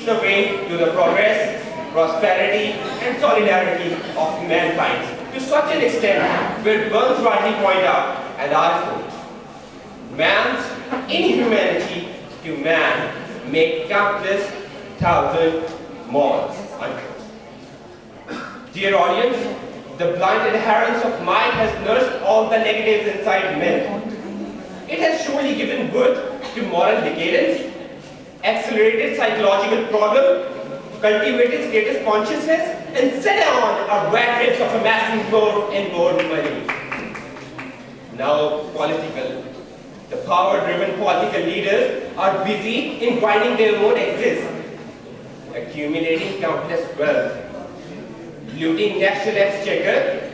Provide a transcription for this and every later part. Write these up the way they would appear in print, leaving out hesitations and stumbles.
leads the way to the progress, prosperity, and solidarity of mankind to such an extent where Burns rightly point out, and I quote, man's inhumanity to man make countless thousand more. Dear audience, the blind adherence of might has nursed all the negatives inside men. It has surely given birth to moral decadence, accelerated psychological problem, cultivated status consciousness, and set on a rat race of amassing more and more money. Now the power-driven political leaders are busy in grinding their own existence, accumulating countless wealth, looting national exchequer,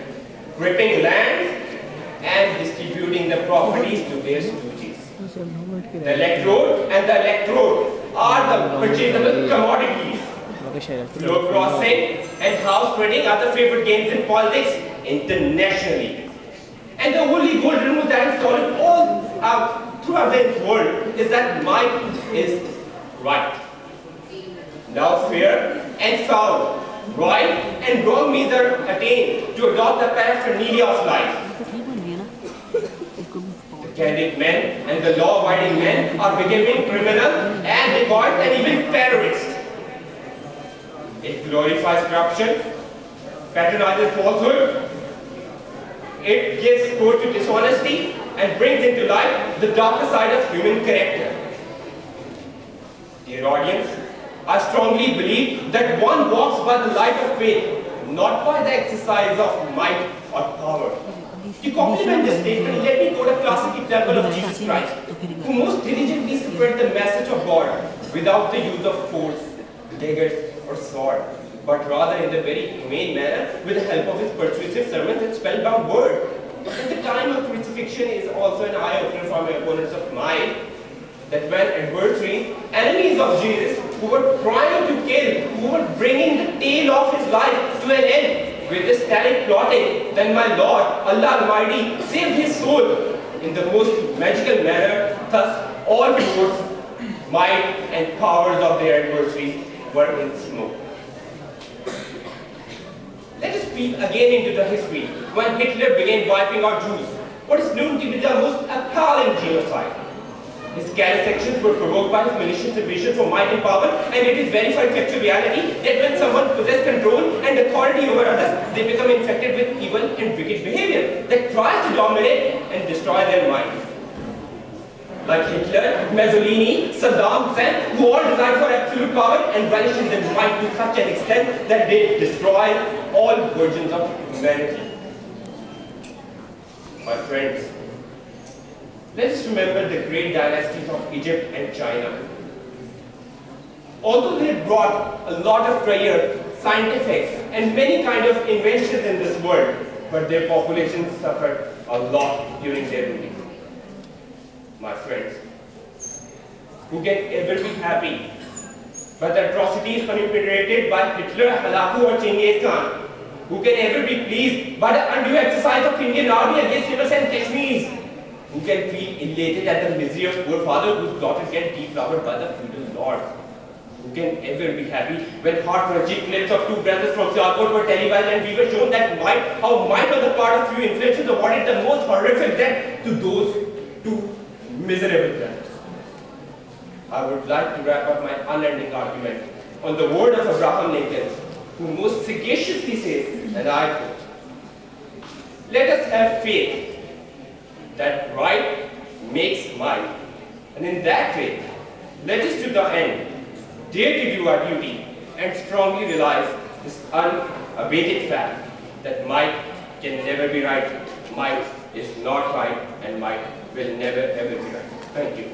gripping lands, and distributing the properties to their stooges. The electrode and the electrode are the purchasable commodities. Floor crossing and house trading are the favorite games in politics internationally. And the only golden rule that is followed all throughout the world is that might is right. Now fair and foul, right and wrong means are attained to adopt the paraphernalia of life. The candid men and the law-abiding men are becoming criminal and dacoits and even terrorists. It glorifies corruption, patronizes falsehood, it gives support to dishonesty and brings into light the darker side of human character. Dear audience, I strongly believe that one walks by the light of faith, not by the exercise of might or power. To complement this statement, let me quote a classic example of Jesus Christ, who most diligently spread the message of God without the use of force, daggers, or sword, but rather in the very humane manner with the help of his persuasive sermons and spellbound word. At the time of crucifixion is also an eye-opener for my opponents of mine, that when adversaries, enemies of Jesus, who were trying to kill, who were bringing the tail of his life to an end, with this static plotting, then my Lord, Allah Almighty, saved his soul in the most magical manner. Thus, all force, might, and powers of their adversaries were in smoke. Let us peep again into the history when Hitler began wiping out Jews, what is known to be the most appalling genocide. His callous actions were provoked by his malicious ambition for might and power, and it is verified factual reality that when someone possesses control and authority over others, they become infected with evil and wicked behavior that tries to dominate and destroy their minds. Like Hitler, Mussolini, Saddam Hussein, who all desired for absolute power and vanished in their might to such an extent that they destroy all versions of humanity. My friends, let us remember the great dynasties of Egypt and China. Although they brought a lot of treasure, scientific, and many kind of inventions in this world, but their populations suffered a lot during their rule. My friends, who can ever be happy by the atrocities perpetrated by Hitler, Halaku, or Genghis Khan? Who can ever be pleased by the undue exercise of Indian army against innocent Kashmiris? Who can feel elated at the misery of poor father whose daughter gets deflowered by the feudal lords? Who can ever be happy when heart-wrenching clips of two brothers from Sialkot were televised and we were shown that how might on the part of few influences awarded the most horrific death to those two miserable brothers? I would like to wrap up my unending argument on the word of Abraham Lincoln, who most sagaciously says, and I quote, "Let us have faith that right makes might, and in that faith, let us to the end dare to do our duty and strongly realize this unabated fact that might can never be right, might is not right, and might will never ever be right." Thank you.